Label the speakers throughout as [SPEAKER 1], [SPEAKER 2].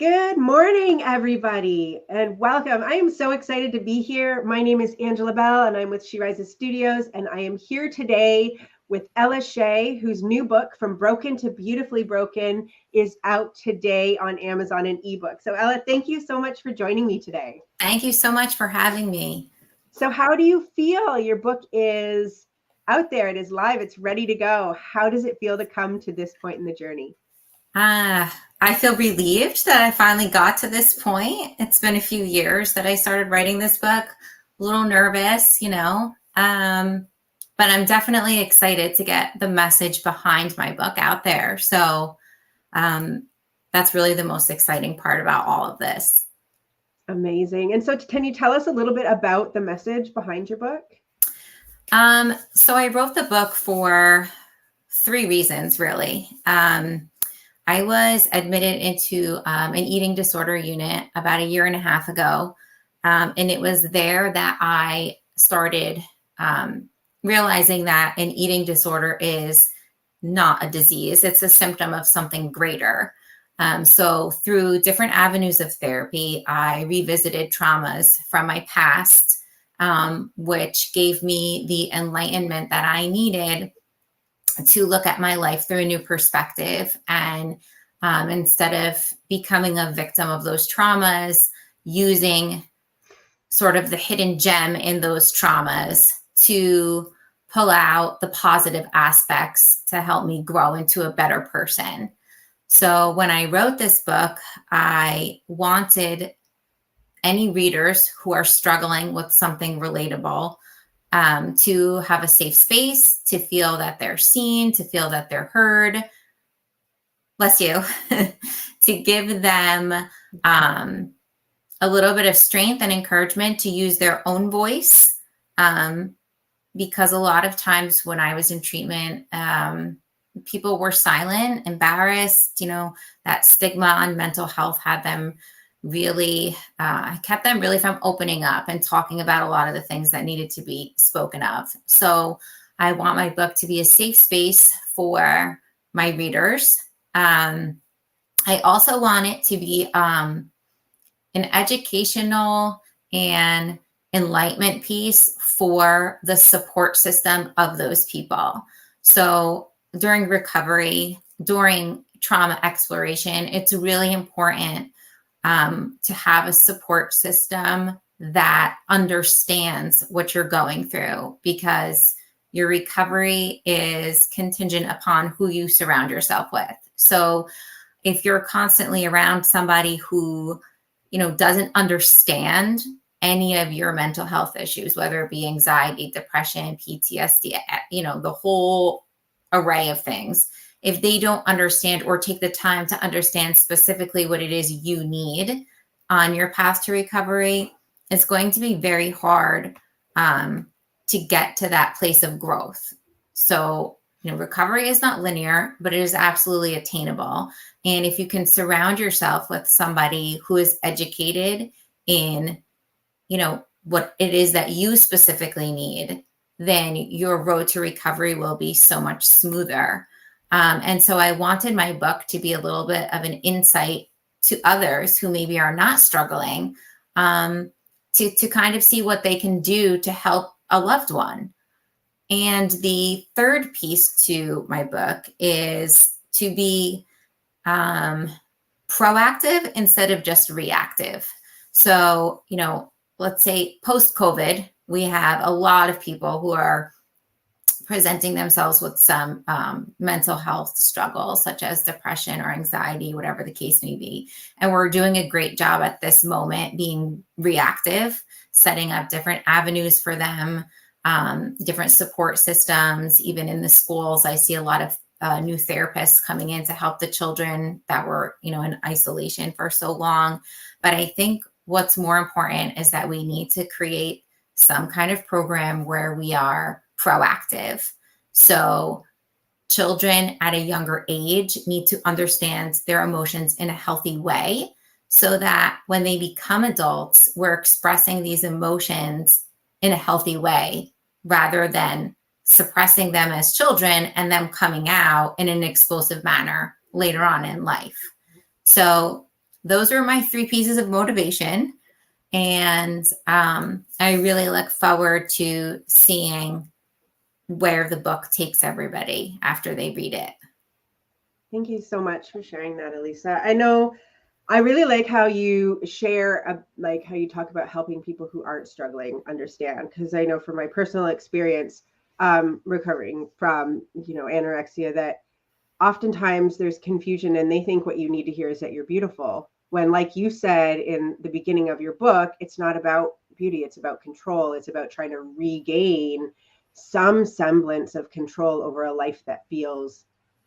[SPEAKER 1] Good morning, everybody, and welcome. I am so excited to be here. My name is Angela Bell, and I'm with She Rises Studios, and I am here today with Ella Shae, whose new book, From Broken to Beautifully Broken, is out today on Amazon and ebook. So, Ella, thank you so much for joining me today.
[SPEAKER 2] Thank you so much for having me.
[SPEAKER 1] So, how do you feel? Your book is out there, it is live, it's ready to go. How does it feel to come to this point in the journey?
[SPEAKER 2] I feel relieved that I finally got to this point. It's been a few years that I started writing this book. A little nervous, but I'm definitely excited to get the message behind my book out there. So that's really the most exciting part about all of this.
[SPEAKER 1] Amazing. And so can you tell us a little bit about the message behind your book?
[SPEAKER 2] So I wrote the book for 3 reasons, really. I was admitted into an eating disorder unit about 1.5 years ago. And it was there that I started realizing that an eating disorder is not a disease. It's a symptom of something greater. So through different avenues of therapy, I revisited traumas from my past, which gave me the enlightenment that I needed to look at my life through a new perspective. And instead of becoming a victim of those traumas, using sort of the hidden gem in those traumas to pull out the positive aspects to help me grow into a better person. So when I wrote this book, I wanted any readers who are struggling with something relatable to have a safe space, to feel that they're seen, to feel that they're heard. Bless you. To give them a little bit of strength and encouragement to use their own voice. Because a lot of times when I was in treatment, people were silent, embarrassed. That stigma on mental health had them really kept them really from opening up and talking about a lot of the things that needed to be spoken of. So I want my book to be a safe space for my readers. I also want it to be an educational and enlightenment piece for the support system of those people. So during recovery, during trauma exploration, it's really important to have a support system that understands what you're going through, because your recovery is contingent upon who you surround yourself with. So if you're constantly around somebody who, doesn't understand any of your mental health issues, whether it be anxiety, depression, PTSD, the whole array of things, if they don't understand or take the time to understand specifically what it is you need on your path to recovery, it's going to be very hard to get to that place of growth. So, recovery is not linear, but it is absolutely attainable. And if you can surround yourself with somebody who is educated in, what it is that you specifically need, then your road to recovery will be so much smoother. And so I wanted my book to be a little bit of an insight to others who maybe are not struggling, to kind of see what they can do to help a loved one. And the third piece to my book is to be proactive instead of just reactive. So, let's say post-COVID, we have a lot of people who are presenting themselves with some mental health struggles, such as depression or anxiety, whatever the case may be. And we're doing a great job at this moment being reactive, setting up different avenues for them, different support systems. Even in the schools, I see a lot of new therapists coming in to help the children that were, in isolation for so long. But I think what's more important is that we need to create some kind of program where we are proactive. So children at a younger age need to understand their emotions in a healthy way, so that when they become adults, we're expressing these emotions in a healthy way, rather than suppressing them as children and them coming out in an explosive manner later on in life. So those are my 3 pieces of motivation. And I really look forward to seeing where the book takes everybody after they read it.
[SPEAKER 1] Thank you so much for sharing that, Elisa. I know I really like how you share, like how you talk about helping people who aren't struggling understand, because I know from my personal experience, recovering from, anorexia, that oftentimes there's confusion and they think what you need to hear is that you're beautiful. When, like you said in the beginning of your book, it's not about beauty, it's about control. It's about trying to regain some semblance of control over a life that feels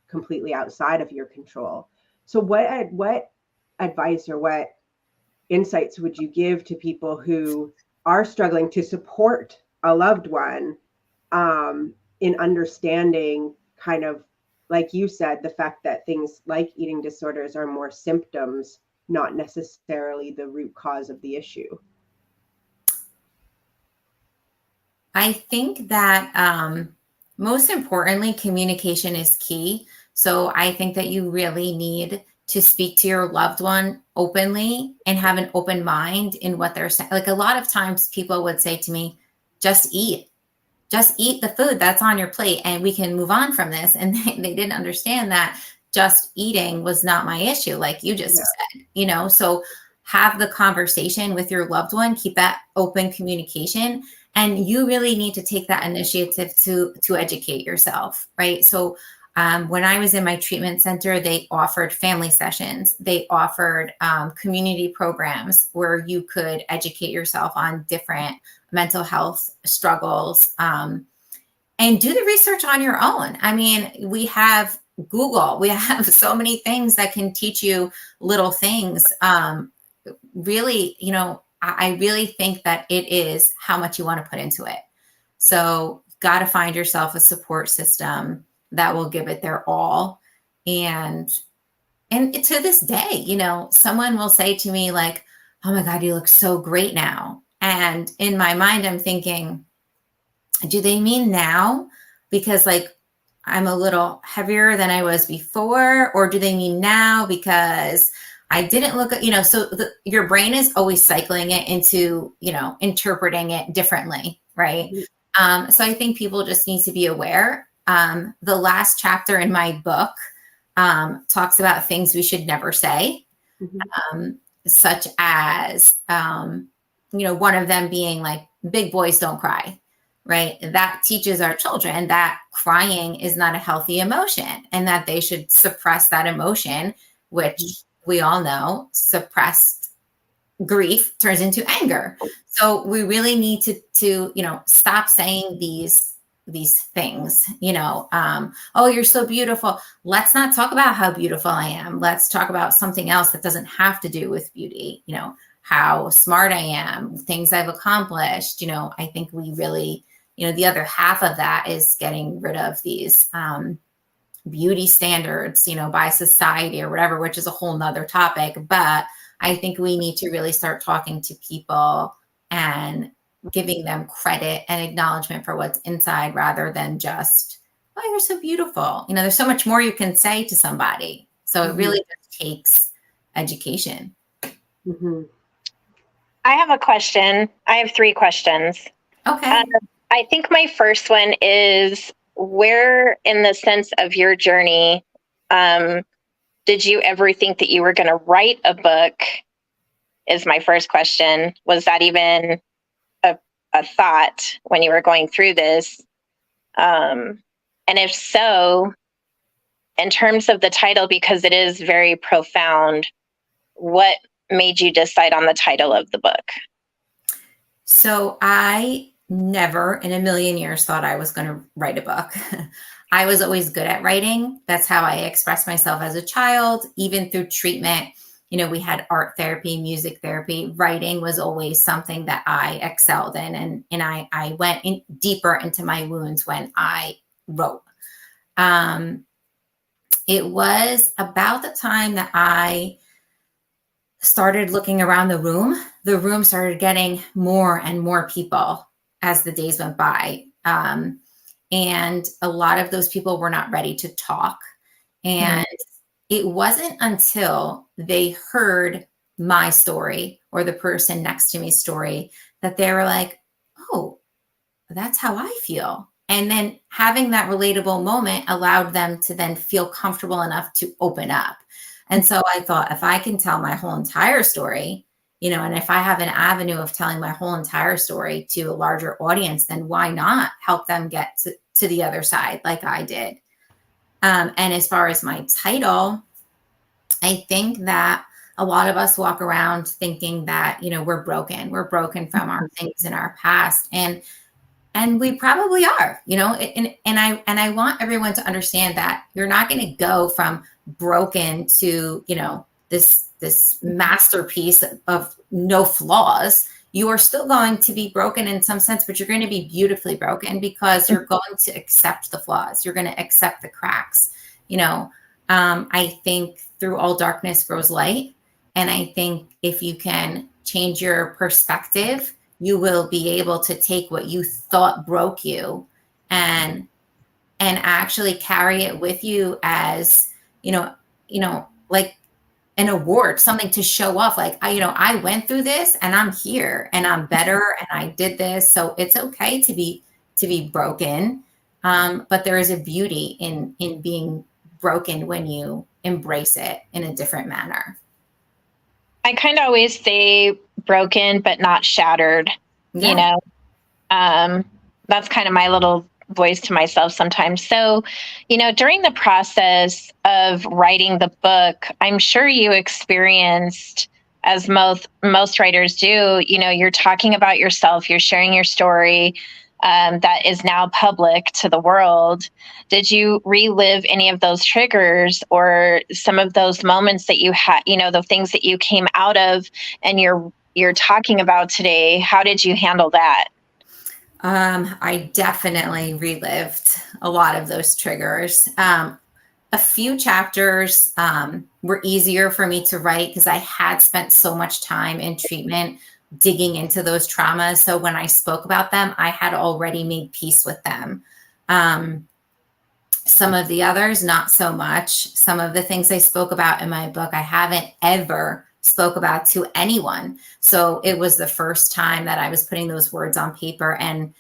[SPEAKER 1] completely outside of your control. So what advice or what insights would you give to people who are struggling to support a loved one, in understanding, kind of like you said, the fact that things like eating disorders are more symptoms, not necessarily the root cause of the issue?
[SPEAKER 2] I think that most importantly, communication is key. So I think that you really need to speak to your loved one openly and have an open mind in what they're saying. Like, a lot of times people would say to me, just eat. Just eat the food that's on your plate and we can move on from this. And they didn't understand that just eating was not my issue, like you just said, so have the conversation with your loved one, keep that open communication. And you really need to take that initiative to educate yourself, right? So when I was in my treatment center, they offered family sessions. They offered community programs where you could educate yourself on different mental health struggles, and do the research on your own. I mean, we have Google, we have so many things that can teach you little things. Really, I really think that it is how much you want to put into it. So got to find yourself a support system that will give it their all. And to this day, someone will say to me like, oh my God, you look so great now. And in my mind, I'm thinking, do they mean now? Because like I'm a little heavier than I was before, or do they mean now because I didn't look at, so your brain is always cycling it into, interpreting it differently. Right. So I think people just need to be aware. The last chapter in my book talks about things we should never say, such as, one of them being like, big boys don't cry, right? That teaches our children that crying is not a healthy emotion and that they should suppress that emotion, which we all know suppressed grief turns into anger. So we really need to stop saying these things, oh, you're so beautiful. Let's not talk about how beautiful I am. Let's talk about something else that doesn't have to do with beauty, how smart I am, things I've accomplished. I think we really, the other half of that is getting rid of these beauty standards, by society or whatever, which is a whole nother topic. But I think we need to really start talking to people and giving them credit and acknowledgement for what's inside rather than just, oh, you're so beautiful. There's so much more you can say to somebody. So it really just takes education.
[SPEAKER 3] I have a question. I have 3 questions.
[SPEAKER 2] Okay.
[SPEAKER 3] I think my first one is, where in the sense of your journey, did you ever think that you were going to write a book? Is my first question. Was that even a thought when you were going through this? And if so, in terms of the title, because it is very profound, what made you decide on the title of the book?
[SPEAKER 2] So I never in a million years thought I was going to write a book. I was always good at writing. That's how I expressed myself as a child, even through treatment. We had art therapy, music therapy. Writing was always something that I excelled in. And I went in deeper into my wounds when I wrote. It was about the time that I started looking around the room. The room started getting more and more people as the days went by. And a lot of those people were not ready to talk. And it wasn't until they heard my story or the person next to me's story that they were like, oh, that's how I feel. And then having that relatable moment allowed them to then feel comfortable enough to open up. And so I thought, if I can tell my whole entire story, and if I have an avenue of telling my whole entire story to a larger audience, then why not help them get to the other side like I did? And as far as my title, I think that a lot of us walk around thinking that, we're broken. We're broken from our things in our past. And we probably are, and I want everyone to understand that you're not going to go from broken to, this masterpiece of no flaws. You are still going to be broken in some sense, but you're going to be beautifully broken because you're going to accept the flaws. You're going to accept the cracks. I think through all darkness grows light. And I think if you can change your perspective, you will be able to take what you thought broke you and actually carry it with you as, like an award, something to show off. Like, I went through this and I'm here and I'm better and I did this. So it's okay to be broken. But there is a beauty in being broken when you embrace it in a different manner.
[SPEAKER 3] I kind of always say broken, but not shattered, that's kind of my little voice to myself sometimes. So, during the process of writing the book, I'm sure you experienced, as most writers do, you're talking about yourself, you're sharing your story that is now public to the world. Did you relive any of those triggers or some of those moments that you had, the things that you came out of and you're talking about today? How did you handle that?
[SPEAKER 2] I definitely relived a lot of those triggers. A few chapters were easier for me to write because I had spent so much time in treatment digging into those traumas. So when I spoke about them, I had already made peace with them. Some of the others, not so much. Some of the things I spoke about in my book, I haven't ever spoke about to anyone. So it was the first time that I was putting those words on paper, and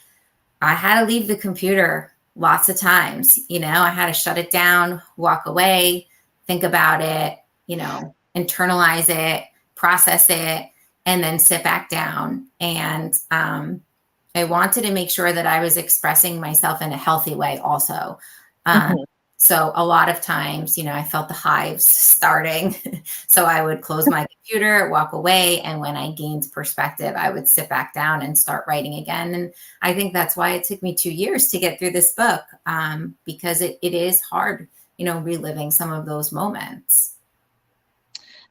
[SPEAKER 2] I had to leave the computer lots of times. I had to shut it down, walk away, think about it, internalize it, process it, and then sit back down. And I wanted to make sure that I was expressing myself in a healthy way also. So a lot of times, I felt the hives starting. So I would close my computer, walk away. And when I gained perspective, I would sit back down and start writing again. And I think that's why it took me 2 years to get through this book, because it is hard, reliving some of those moments.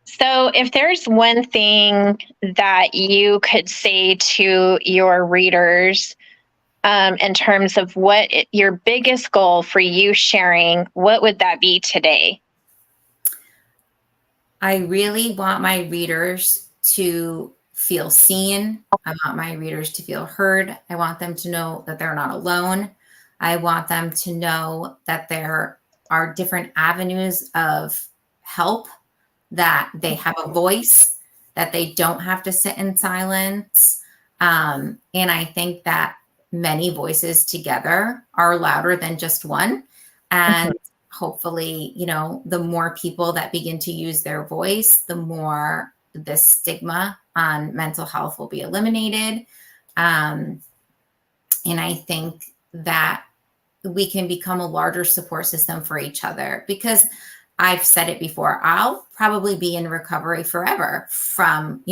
[SPEAKER 3] So if there's one thing that you could say to your readers, in terms of what your biggest goal for you sharing, what would that be today?
[SPEAKER 2] I really want my readers to feel seen. I want my readers to feel heard. I want them to know that they're not alone. I want them to know that there are different avenues of help, that they have a voice, that they don't have to sit in silence. And I think that many voices together are louder than just one. And hopefully, the more people that begin to use their voice, the more the stigma on mental health will be eliminated. And I think that we can become a larger support system for each other, because I've said it before, I'll probably be in recovery forever from,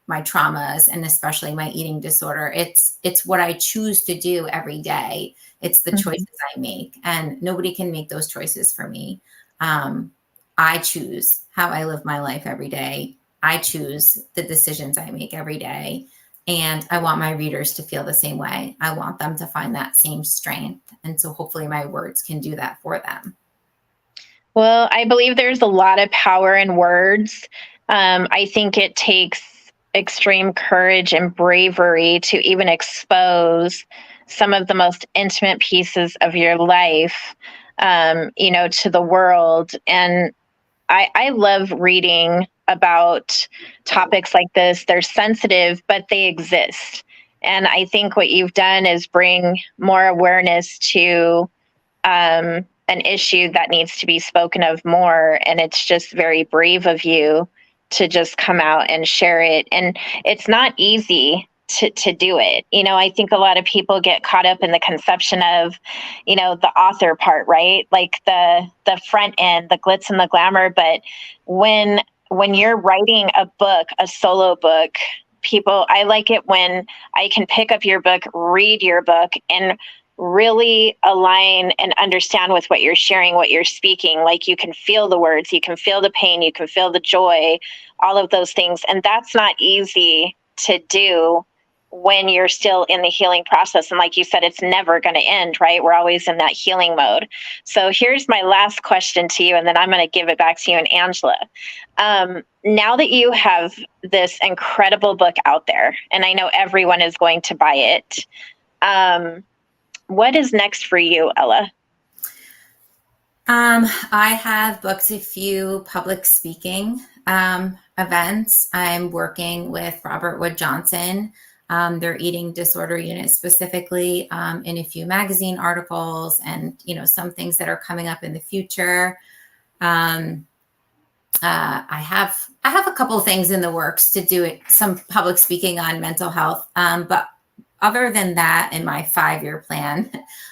[SPEAKER 2] my traumas, and especially my eating disorder. It's what I choose to do every day. It's the choices I make, and nobody can make those choices for me. I choose how I live my life every day. I choose the decisions I make every day. And I want my readers to feel the same way. I want them to find that same strength. And so hopefully my words can do that for them.
[SPEAKER 3] Well, I believe there's a lot of power in words. I think it takes extreme courage and bravery to even expose some of the most intimate pieces of your life, to the world. And I love reading about topics like this. They're sensitive, but they exist. And I think what you've done is bring more awareness to an issue that needs to be spoken of more. And it's just very brave of you to just come out and share it. And it's not easy to do it. I think a lot of people get caught up in the conception of, the author part, right? Like the front end, the glitz and the glamour. But when you're writing a book, a solo book, I like it when I can pick up your book, read your book, and really align and understand with what you're sharing, what you're speaking. Like, you can feel the words, you can feel the pain, you can feel the joy, all of those things. And that's not easy to do when you're still in the healing process. And like you said, it's never going to end, right? We're always in that healing mode. So here's my last question to you, and then I'm going to give it back to you and Angela. Now that you have this incredible book out there, and I know everyone is going to buy it, what is next for you, Ella?
[SPEAKER 2] I have booked a few public speaking events. I'm working with Robert Wood Johnson, their eating disorder unit specifically, in a few magazine articles, and some things that are coming up in the future. I have a couple of things in the works to do some public speaking on mental health, but other than that, in my 5-year plan,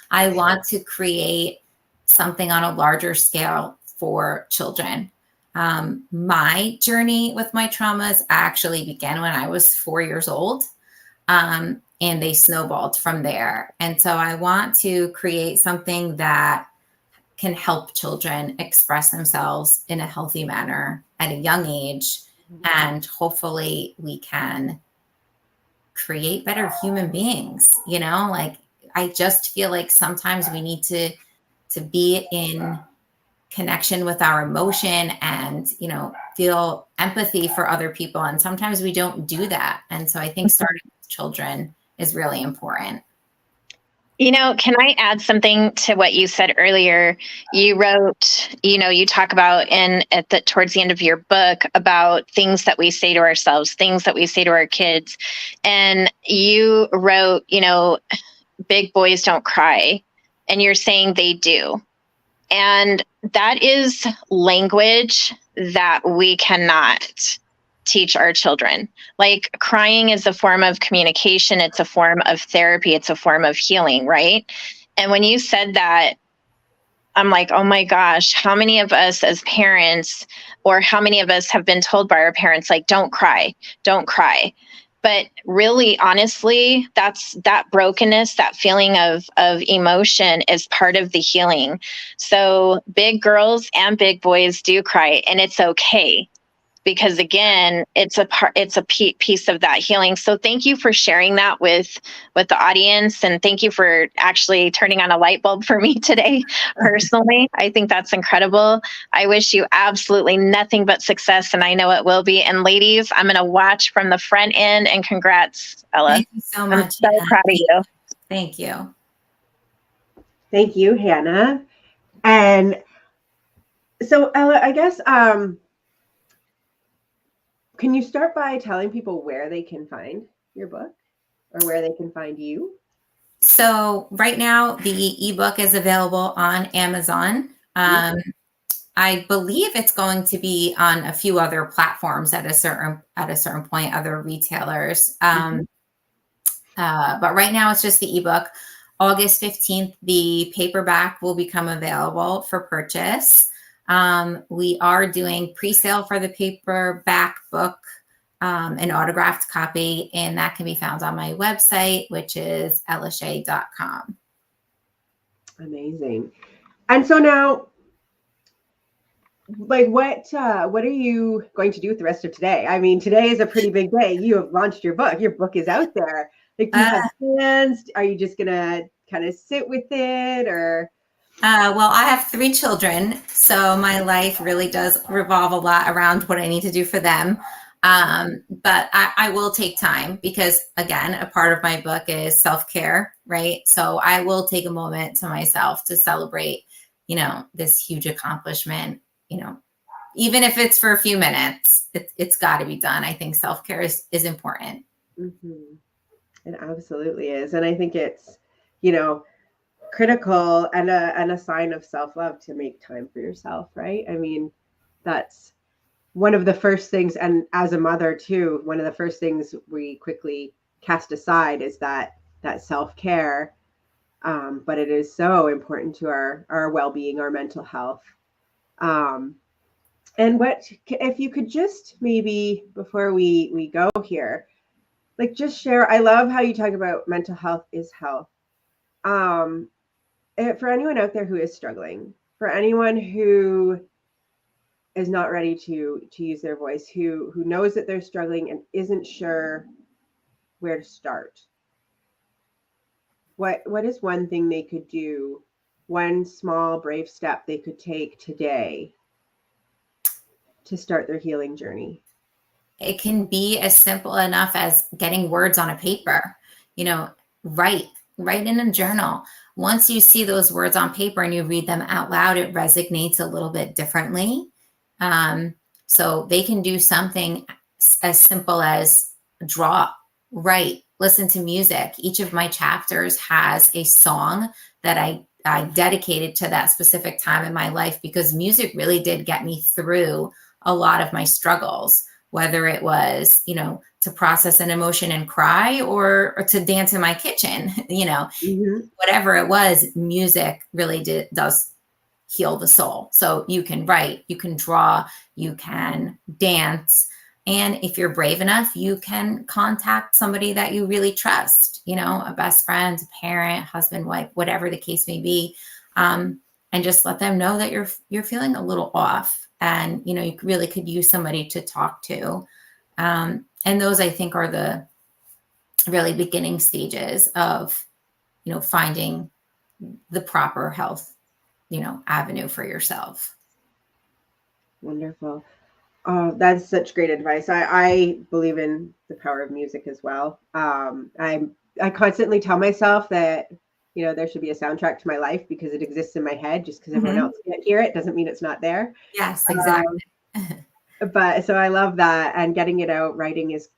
[SPEAKER 2] I want to create something on a larger scale for children. My journey with my traumas actually began when I was 4 years old, and they snowballed from there. And so I want to create something that can help children express themselves in a healthy manner at a young age. And hopefully we can create better human beings. Like, I just feel like sometimes we need to be in connection with our emotion and, feel empathy for other people. And sometimes we don't do that. And so I think starting with children is really important.
[SPEAKER 3] Can I add something to what you said earlier? You wrote, you talk about towards the end of your book about things that we say to ourselves, things that we say to our kids. And you wrote, big boys don't cry. And you're saying they do. And that is language that we cannot teach our children. Like, crying is a form of communication. It's a form of therapy. It's a form of healing, right? And when you said that, I'm like, oh my gosh, how many of us as parents, or how many of us have been told by our parents, like, don't cry, don't cry. But really, honestly, that brokenness, that feeling of emotion is part of the healing. So big girls and big boys do cry, and it's okay. Because again, it's a piece of that healing. So thank you for sharing that with the audience. And thank you for actually turning on a light bulb for me today, personally. I think that's incredible. I wish you absolutely nothing but success, and I know it will be. And ladies, I'm going to watch from the front end, and congrats, Ella.
[SPEAKER 2] Thank you so much.
[SPEAKER 3] I'm so proud of you.
[SPEAKER 2] Thank you.
[SPEAKER 1] Thank you, Hannah. And so, Ella, I guess, can you start by telling people where they can find your book, or where they can find you?
[SPEAKER 2] So right now, the ebook is available on Amazon. I believe it's going to be on a few other platforms at a certain point, other retailers. But right now, it's just the ebook. August 15th, the paperback will become available for purchase. We are doing pre-sale for the paperback book, an autographed copy, and that can be found on my website, which is ellashae.com.
[SPEAKER 1] Amazing. And so now, like, what are you going to do with the rest of today? I mean, today is a pretty big day. You have launched your book. Your book is out there. Like, do you have plans? Are you just gonna kind of sit with it, or?
[SPEAKER 2] Well, I have 3 children, so my life really does revolve a lot around what I need to do for them. But I will take time, because, again, a part of my book is self-care, right? So I will take a moment to myself to celebrate, this huge accomplishment, even if it's for a few minutes, it's got to be done. I think self-care is important.
[SPEAKER 1] Mm-hmm. It absolutely is. And I think it's, you know, critical and a sign of self-love to make time for yourself, right? I mean, that's one of the first things, and as a mother too, one of the first things we quickly cast aside is that self-care. But it is so important to our well-being, our mental health. And what if you could just maybe before we go here, like just share. I love how you talk about mental health is health. Um, for anyone out there who is struggling, for anyone who is not ready to use their voice, who knows that they're struggling and isn't sure where to start, what is one thing they could do, one small brave step they could take today to start their healing journey?
[SPEAKER 2] It can be as simple enough as getting words on a paper, you know, write in a journal. Once you see those words on paper and you read them out loud, it resonates a little bit differently. So they can do something as simple as draw, write, listen to music. Each of my chapters has a song that I dedicated to that specific time in my life, because music really did get me through a lot of my struggles, whether it was, you know, to process an emotion and cry, or to dance in my kitchen, you know, whatever it was, music really does heal the soul. So you can write, you can draw, you can dance. And if you're brave enough, you can contact somebody that you really trust, you know, a best friend, a parent, husband, wife, whatever the case may be. And just let them know that you're feeling a little off, and, you know, you really could use somebody to talk to. And those, I think, are the really beginning stages of, you know, finding the proper health, you know, avenue for yourself.
[SPEAKER 1] Wonderful. Oh, that's such great advice. I believe in the power of music as well. I constantly tell myself that, you know, there should be a soundtrack to my life because it exists in my head. Just because everyone else can't hear it doesn't mean it's not there.
[SPEAKER 2] Yes, exactly.
[SPEAKER 1] But so I love that, and getting it out, writing is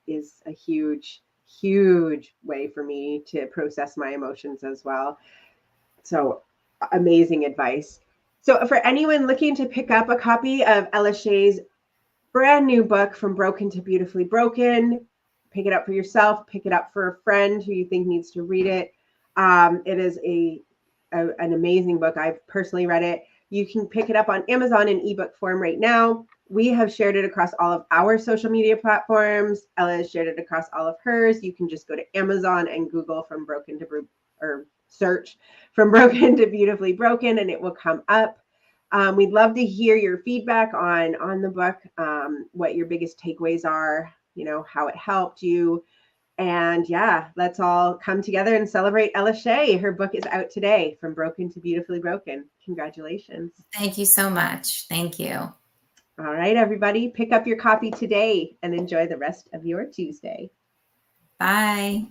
[SPEAKER 1] a huge way for me to process my emotions as well. So amazing advice. So for anyone looking to pick up a copy of Ella Shae's brand new book, From Broken to Beautifully Broken, pick it up for yourself, pick it up for a friend who you think needs to read it. It is an amazing book. I've personally read it. You can pick it up on Amazon in ebook form right now. We have shared it across all of our social media platforms. Ella has shared it across all of hers. You can just go to Amazon and Google From Broken to, or search From Broken to Beautifully Broken, and it will come up. We'd love to hear your feedback on the book, what your biggest takeaways are, you know, how it helped you. And yeah, let's all come together and celebrate Ella Shae. Her book is out today, From Broken to Beautifully Broken. Congratulations.
[SPEAKER 2] Thank you so much. Thank you.
[SPEAKER 1] All right, everybody, pick up your copy today and enjoy the rest of your Tuesday.
[SPEAKER 2] Bye.